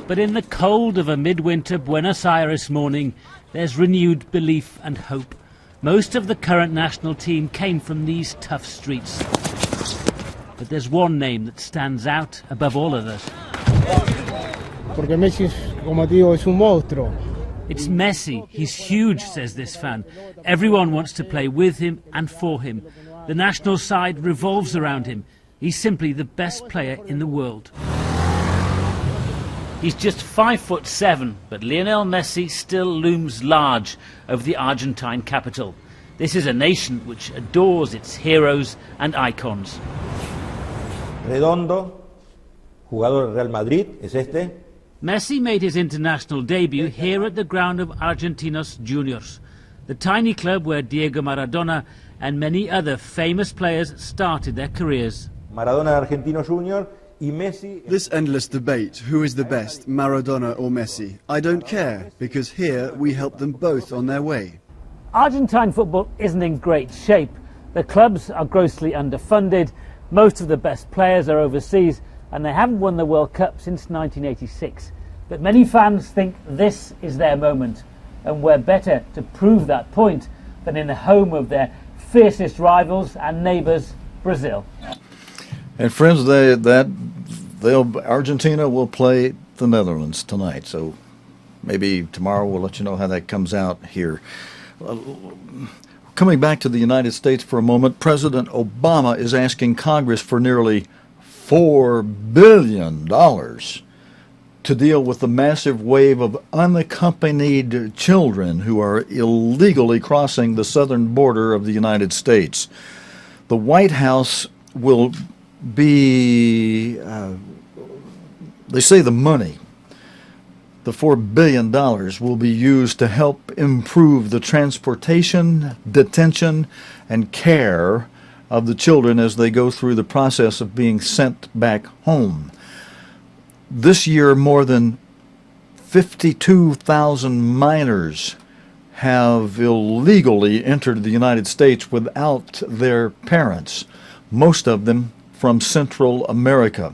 But in the cold of a midwinter Buenos Aires morning, there's renewed belief and hope. Most of the current national team came from these tough streets. But there's one name that stands out above all others. It's Messi. He's huge, says this fan. Everyone wants to play with him and for him. The national side revolves around him. He's simply the best player in the world. He's just 5'7", but Lionel Messi still looms large over the Argentine capital. This is a nation which adores its heroes and icons. Redondo, jugador del Real Madrid, es este. Messi made his international debut here at the ground of Argentinos Juniors, the tiny club where Diego Maradona and many other famous players started their careers. Maradona Argentino Junior y Messi. This endless debate, who is the best, Maradona or Messi? I don't care, because here we help them both on their way. Argentine football isn't in great shape. The clubs are grossly underfunded, most of the best players are overseas, and they haven't won the World Cup since 1986. But many fans think this is their moment, and we're better to prove that point than in the home of their fiercest rivals and neighbours, Brazil. And friends, Argentina will play the Netherlands tonight, so maybe tomorrow we'll let you know how that comes out here. Coming back to the United States for a moment, President Obama is asking Congress for nearly $4 billion to deal with the massive wave of unaccompanied children who are illegally crossing the southern border of the United States. The White House will be, they say the money, the $4 billion will be used to help improve the transportation, detention, and care of the children as they go through the process of being sent back home. This year, more than 52,000 minors have illegally entered the United States without their parents, most of them from Central America.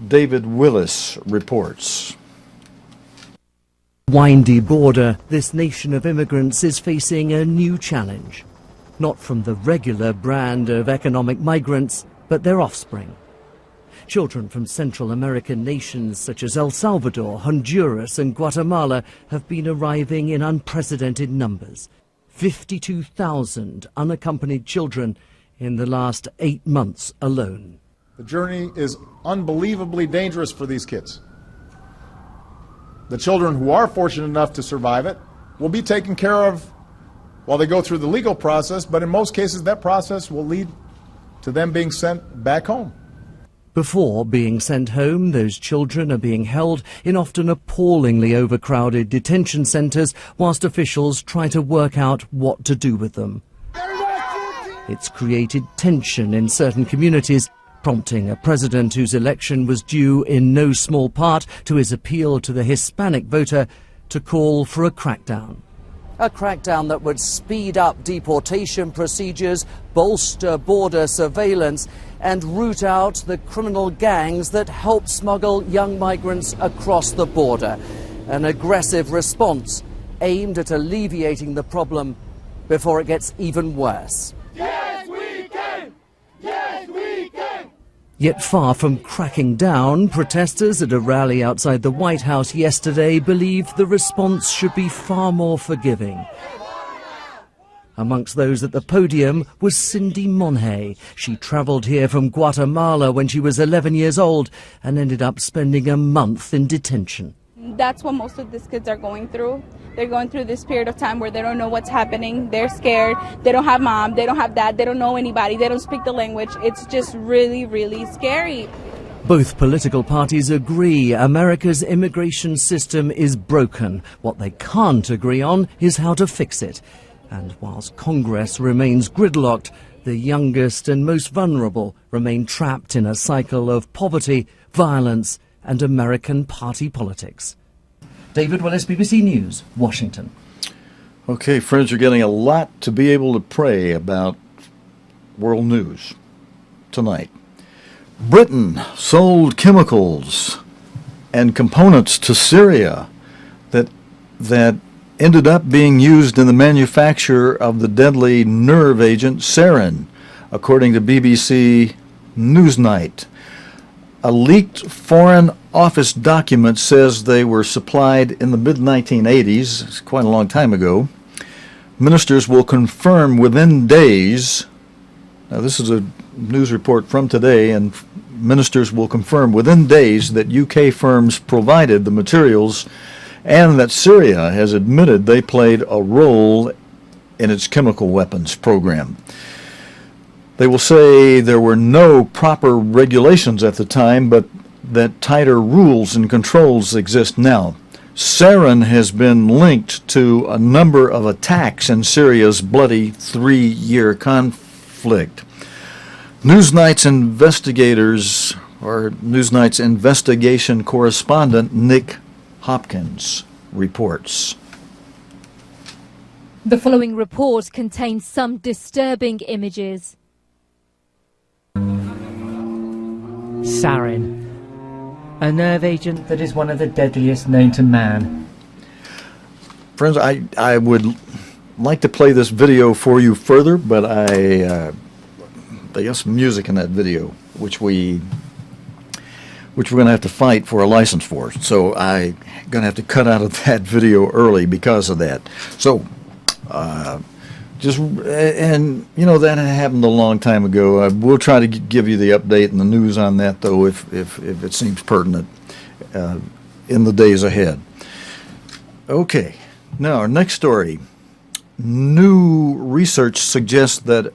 David Willis reports. Windy border, this nation of immigrants is facing a new challenge. Not from the regular brand of economic migrants, but their offspring. Children from Central American nations such as El Salvador, Honduras and Guatemala have been arriving in unprecedented numbers. 52,000 unaccompanied children in the last 8 months alone. The journey is unbelievably dangerous for these kids. The children who are fortunate enough to survive it will be taken care of while they go through the legal process, but in most cases that process will lead to them being sent back home. Before being sent home, those children are being held in often appallingly overcrowded detention centres whilst officials try to work out what to do with them. It's created tension in certain communities, prompting a president whose election was due in no small part to his appeal to the Hispanic voter to call for a crackdown. A crackdown that would speed up deportation procedures, bolster border surveillance, and root out the criminal gangs that help smuggle young migrants across the border. An aggressive response aimed at alleviating the problem before it gets even worse. Yes, we can! Yes, we can! Yet far from cracking down, protesters at a rally outside the White House yesterday believed the response should be far more forgiving. Amongst those at the podium was Cindy Monhay. She travelled here from Guatemala when she was 11 years old and ended up spending a month in detention. That's what most of these kids are going through. They're going through this period of time where they don't know what's happening. They're scared. They don't have mom. They don't have dad. They don't know anybody. They don't speak the language. It's just really, really scary. Both political parties agree America's immigration system is broken. What they can't agree on is how to fix it. And whilst Congress remains gridlocked, the youngest and most vulnerable remain trapped in a cycle of poverty, violence, and American party politics. David Willis, BBC News, Washington. Okay, friends, you're getting a lot to be able to pray about world news tonight. Britain sold chemicals and components to Syria that ended up being used in the manufacture of the deadly nerve agent sarin, according to BBC Newsnight. A leaked Foreign Office document says they were supplied in the mid-1980s, it's quite a long time ago. Ministers will confirm within days, now this is a news report from today, and ministers will confirm within days that UK firms provided the materials and that Syria has admitted they played a role in its chemical weapons program. They will say there were no proper regulations at the time, but that tighter rules and controls exist now. Sarin has been linked to a number of attacks in Syria's bloody 3-year conflict. Newsnight's investigation correspondent Nick Hopkins reports. The following report contains some disturbing images. Sarin, a nerve agent that is one of the deadliest known to man. Friends, I would like to play this video for you further, but they got some music in that video, which we're going to have to fight for a license for. So I'm going to have to cut out of that video early because of that. So, that happened a long time ago. We'll try to give you the update and the news on that, though, if it seems pertinent in the days ahead. Okay, now our next story. New research suggests that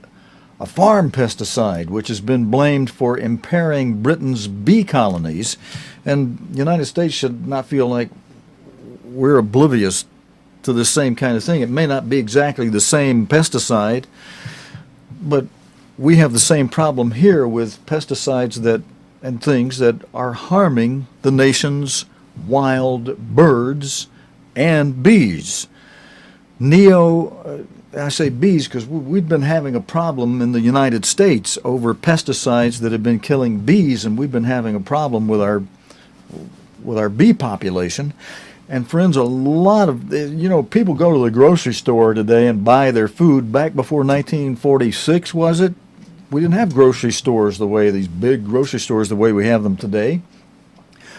a farm pesticide, which has been blamed for impairing Britain's bee colonies, and the United States should not feel like we're oblivious to the same kind of thing. It may not be exactly the same pesticide, but we have the same problem here with pesticides and things that are harming the nation's wild birds and bees. I say bees because we've been having a problem in the United States over pesticides that have been killing bees, and we've been having a problem with our bee population. And friends, a lot of, people go to the grocery store today and buy their food. Back before 1946, was it? We didn't have grocery stores these big grocery stores the way we have them today.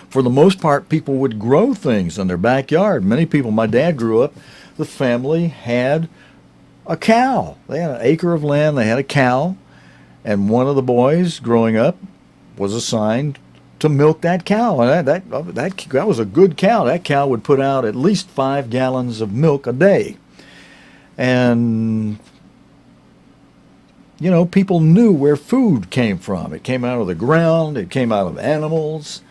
For the most part, people would grow things in their backyard. Many people, my dad grew up, the family had a cow. They had an acre of land, they had a cow, and one of the boys growing up was assigned to milk that cow. And that was a good cow. That cow would put out at least 5 gallons of milk a day. And, people knew where food came from. It came out of the ground. It came out of animals.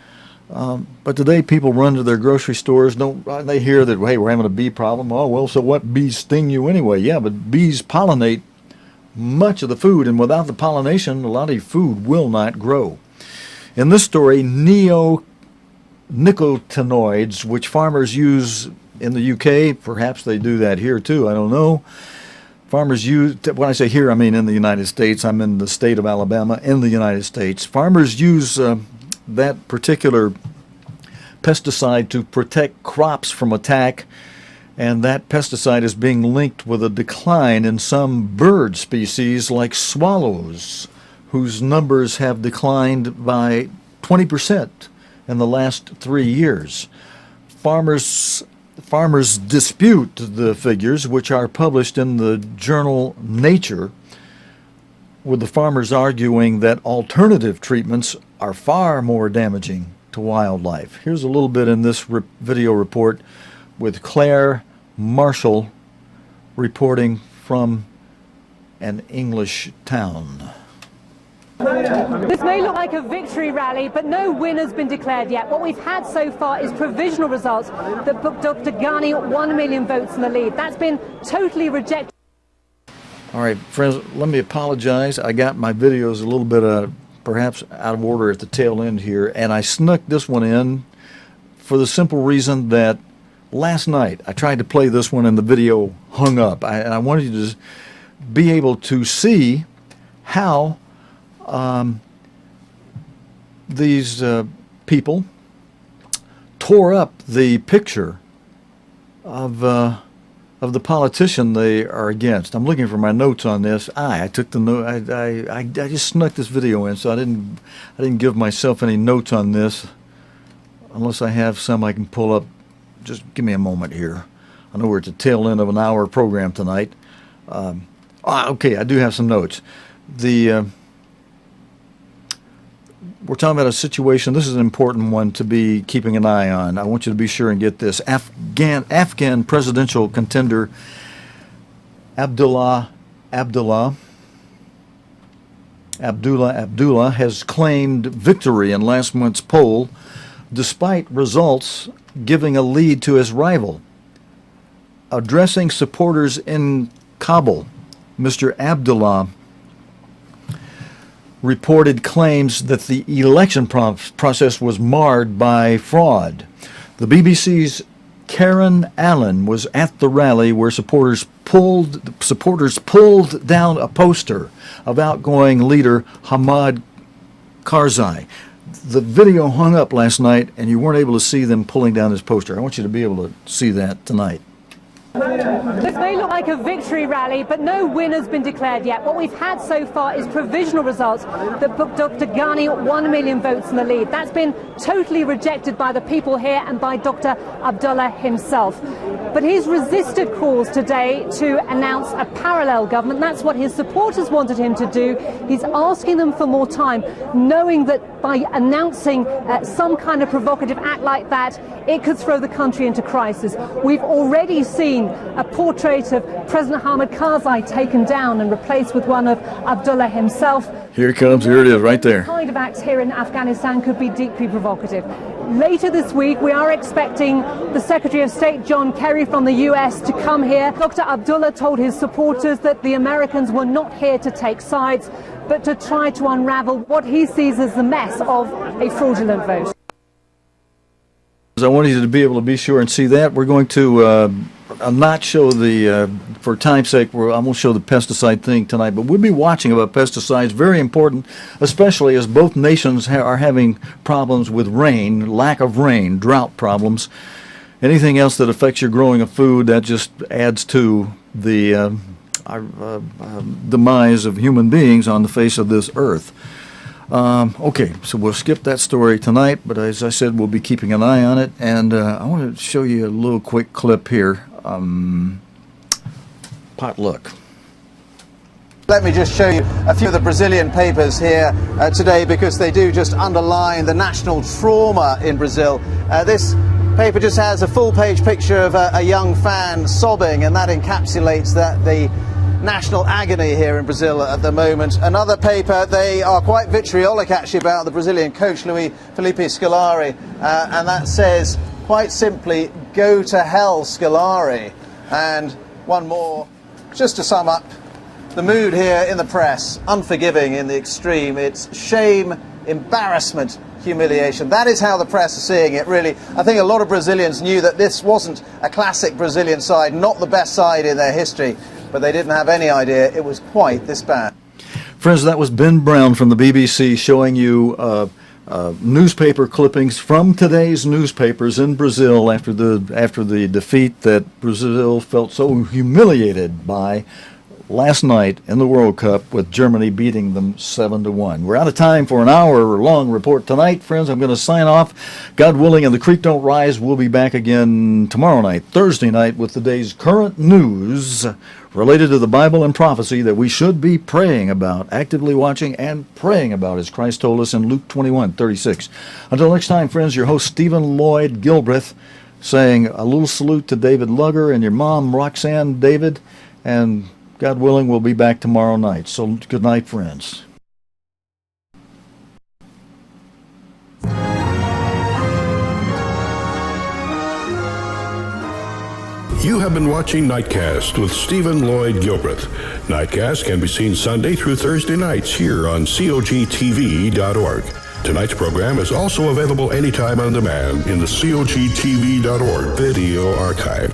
But today people run to their grocery stores. They hear that, hey, we're having a bee problem. Oh, well, so what? Bees sting you anyway. Yeah, but bees pollinate much of the food, and without the pollination, a lot of food will not grow. In this story, neo-nicotinoids, which farmers use in the UK, perhaps they do that here too, I don't know. Farmers use, when I say here, I mean in the United States. I'm in the state of Alabama in the United States. Farmers use that particular pesticide to protect crops from attack, and that pesticide is being linked with a decline in some bird species like swallows, whose numbers have declined by 20% in the last 3 years. Farmers dispute the figures, which are published in the journal Nature, with the farmers arguing that alternative treatments are far more damaging to wildlife. Here's a little bit in this video report with Claire Marshall reporting from an English town. This may look like a victory rally, but no winner's been declared yet. What we've had so far is provisional results that put Dr. Ghani 1 million votes in the lead. That's been totally rejected. All right, friends, let me apologize. I got my videos a little bit perhaps out of order at the tail end here, and I snuck this one in for the simple reason that last night I tried to play this one and the video hung up. And I wanted you to be able to see how these people tore up the picture of the politician they are against. I'm looking for my notes on this. I took the note. I just snuck this video in, so I didn't give myself any notes on this, unless I have some I can pull up. Just give me a moment here. I know we're at the tail end of an hour program tonight. Okay, I do have some notes. We're talking about a situation. This is an important one to be keeping an eye on. I want you to be sure and get this. Afghan presidential contender Abdullah has claimed victory in last month's poll, despite results giving a lead to his rival. Addressing supporters in Kabul, Mr. Abdullah reported claims that the election process was marred by fraud. The BBC's Karen Allen was at the rally where supporters pulled down a poster of outgoing leader Hamid Karzai. The video hung up last night, and you weren't able to see them pulling down this poster. I want you to be able to see that tonight. This may look like a victory rally, but no winner's been declared yet. What we've had so far is provisional results that put Dr. Ghani 1 million votes in the lead. That's been totally rejected by the people here and by Dr. Abdullah himself. But he's resisted calls today to announce a parallel government. That's what his supporters wanted him to do. He's asking them for more time, knowing that by announcing some kind of provocative act like that, it could throw the country into crisis. We've already seen a portrait of President Hamid Karzai taken down and replaced with one of Abdullah himself. Here it comes, here it is, right there. The kind of acts here in Afghanistan could be deeply provocative. Later this week, we are expecting the Secretary of State, John Kerry, from the US to come here. Dr. Abdullah told his supporters that the Americans were not here to take sides, but to try to unravel what he sees as the mess of a fraudulent vote. I want you to be able to be sure and see that. We're going to not show the, for time's sake, I won't show the pesticide thing tonight, but we'll be watching about pesticides. Very important, especially as both nations are having problems with rain, lack of rain, drought problems. Anything else that affects your growing of food, that just adds to the demise of human beings on the face of this earth. Okay, so we'll skip that story tonight, but as I said, we'll be keeping an eye on it, and I want to show you a little quick clip here. Potluck. Let me just show you a few of the Brazilian papers here today, because they do just underline the national trauma in Brazil. This paper just has a full-page picture of a young fan sobbing, and that encapsulates the national agony here in Brazil at the moment. Another paper, they are quite vitriolic actually about the Brazilian coach Luis Felipe Scolari, and that says quite simply, go to hell, Scolari. And one more, just to sum up the mood here in the press, unforgiving in the extreme. It's shame, embarrassment, humiliation. That is how the press are seeing it, really. I think a lot of Brazilians knew that this wasn't a classic Brazilian side, not the best side in their history, but they didn't have any idea it was quite this bad. Friends, that was Ben Brown from the BBC showing you newspaper clippings from today's newspapers in Brazil after the defeat that Brazil felt so humiliated by last night in the World Cup, with Germany beating them 7-1. We're out of time for an hour-long report tonight, friends. I'm going to sign off. God willing, and the creek don't rise. We'll be back again tomorrow night, Thursday night, with the day's current news related to the Bible and prophecy that we should be praying about, actively watching and praying about, as Christ told us in Luke 21:36. Until next time, friends, your host Stephen Lloyd Gilbreth saying a little salute to David Lugger and your mom, Roxanne David, and God willing, we'll be back tomorrow night. So good night, friends. You have been watching Nightcast with Stephen Lloyd Gilbreth. Nightcast can be seen Sunday through Thursday nights here on cogtv.org. Tonight's program is also available anytime on demand in the cogtv.org video archive.